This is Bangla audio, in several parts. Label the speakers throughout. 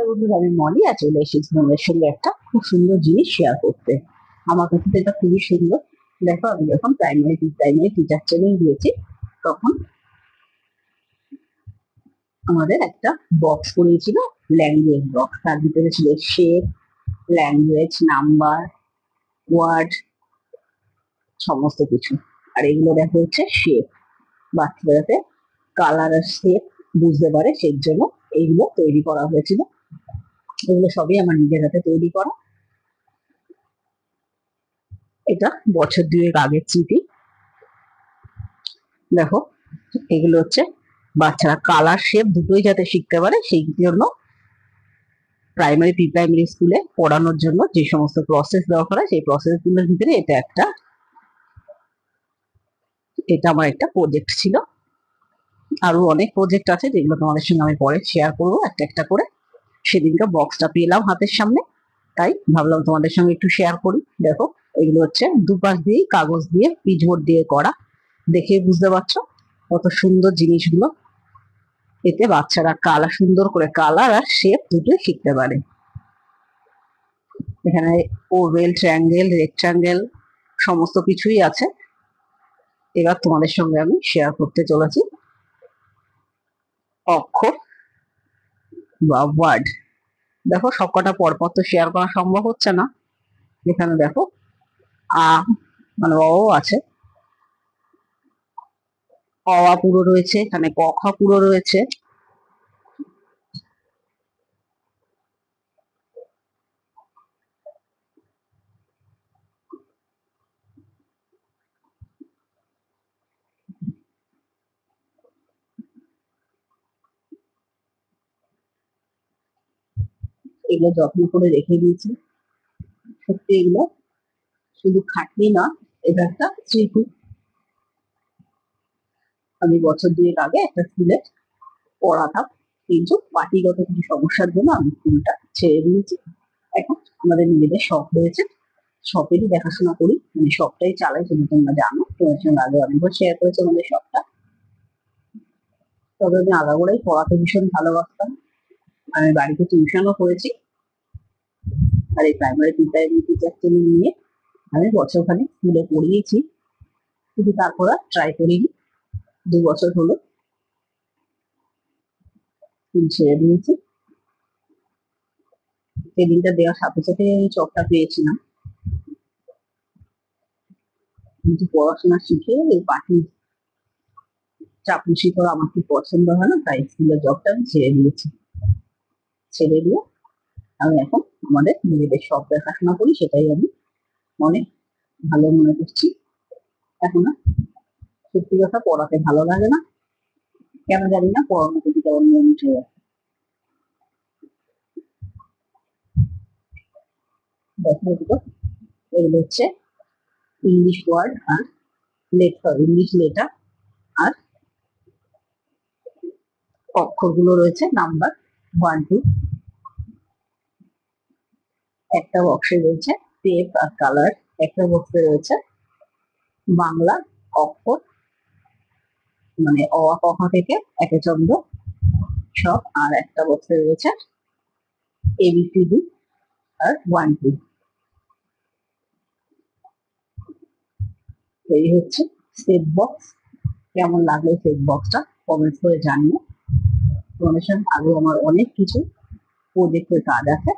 Speaker 1: বন্ধুরা, আমি মলি আর চলে এসেছি তোমাদের সঙ্গে একটা খুব সুন্দর জিনিস শেয়ার করতে। আমার কাছে তো এটা খুবই সুন্দর। দেখো, আমি যখন প্রাইমারি টিচার ট্রেনিং দিয়েছি, তখন আমাদের একটা বক্স করিয়েছিল, ল্যাঙ্গুয়েজ বক্স। তার ভিতরে ছিল শেপ, ল্যাঙ্গুয়েজ, নাম্বার, ওয়ার্ড, সমস্ত কিছু। আর এগুলো দেখো হচ্ছে শেপ। বাচ্চারা যাতে কালার আর শেপ বুঝতে পারে সেই জন্য এইগুলো তৈরি করা হয়েছিল। এগুলো সবই আমার নিজের হাতে তৈরি করা। এটা বছর দুয়েক আগের স্মৃতি। দেখো, এগুলো হচ্ছে বাচ্চারা কালার শেপ দুটোই যাতে শিখতে পারে সেই জন্য প্রি প্রাইমারি স্কুলে পড়ানোর জন্য যে সমস্ত প্রসেস দরকার হয় সেই প্রসেস গুলোর ভিতরে এটা আমার একটা প্রজেক্ট ছিল। আরো অনেক প্রজেক্ট আছে যেগুলো তোমাদের সঙ্গে আমি পরে শেয়ার করবো একটা একটা করে। সেদিনকে বক্সটা পেলাম হাতের সামনে, তাই ভাবলাম তোমাদের সঙ্গে একটু শেয়ার করি। দেখো, এগুলো হচ্ছে দুপাশ দিয়ে কাগজ দিয়ে পিচবোর্ড দিয়ে করা। দেখে বুঝতে পারছো কত সুন্দর জিনিসগুলো। এতে বাচ্চারা সুন্দর করে কালার আর শেপ দুটোই শিখতে পারে। এখানে ওভেল, ট্রায়াঙ্গেল, রেক্ট্যাঙ্গেল সমস্ত কিছুই আছে। এবার তোমাদের সঙ্গে আমি শেয়ার করতে চলেছি অক্ষর বা ওয়ার্ড। দেখো, সবকটা পরপর তো শেয়ার করা সম্ভব হচ্ছে না। এখানে দেখো আ মানে অ আছে, অ আ পুরো রয়েছে, এখানে ক খ পুরো রয়েছে। এগুলো যত্ন করে রেখে দিয়েছি। সত্যি এগুলো শুধু খাটনি না, এটা একটা স্মৃতি। আমি বছর দুয়েক আগে একটা স্কুলে পড়াতাম, কিন্তু পার্টিগত কিছু সমস্যার জন্য আমি স্কুলটা ছেড়ে দিয়েছি। এখন আমাদের নিজেদের শখ রয়েছে, শখেরই দেখাশোনা করি, মানে শখটাই চালাই। সেটা তোমরা জানো, তোমার সঙ্গে আগে অনেকবার শেয়ার করেছি আমাদের শখটা। তবে আমি আগাগোড়াই পড়াতে ভীষণ ভালোবাসতাম। আমি বাড়িতে টিউশনও করেছি। আর এই প্রাইমারি টিচার ট্রেনিং নিয়ে আমি বছরখানেক স্কুলে পড়িয়েছি, কিন্তু তারপর আর ট্রাই করিনি। 2 বছর হলো স্কুল ছেড়ে দিয়েছি। ট্রেনিংটা দেওয়ার সাথে সাথে আমি চকটা পেয়েছিলাম, কিন্তু পড়াশোনা শিখে এই পার্টি চাপলুসি করা আমার খুব পছন্দ হয় না, তাই স্কুলের জবটা আমি ছেড়ে দিয়েছি। ছেড়ে দিয়ে আমি এখন আমাদের নিজেদের শখ দেখাশোনা করি, সেটাই আমি অনেক ভালো মনে করছি। এখন আর সত্যি কথা পড়াতে ভালো লাগে না, কেন জানি না, পড়ানোর প্রতি কেমন মন উঠে যায়। দেখো, এগুলো হচ্ছে ইংলিশ ওয়ার্ড আর লেটার, ইংলিশ লেটার আর অক্ষরগুলো রয়েছে নাম্বার 1 2। একটা বক্সে রয়েছে টেপ আর কালার। একটা বক্সে রয়েছে বাংলা অক্ষর, মানে অ আ ক খ থেকে একে চন্দ্র সব। আর একটা বক্সে রয়েছে ABCD আর 1 2। এই হচ্ছে সেট বক্স। কেমন লাগলো সেট বক্সটা কমেন্টস করে জানিও। তোমাদের সঙ্গে আগে আমার অনেক কিছু প্রজেক্টের কাজ আছে,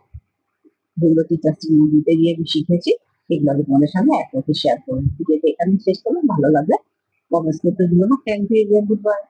Speaker 1: যেগুলো টিচার ট্রেনিং দিতে গিয়ে আমি শিখেছি। এগুলো আমি তোমাদের সঙ্গে এক শেয়ার করবো। ভিডিওটা এখানে শেষ করলাম। ভালো লাগলে কমেন্টস করতে দিও না। Thank you, good by.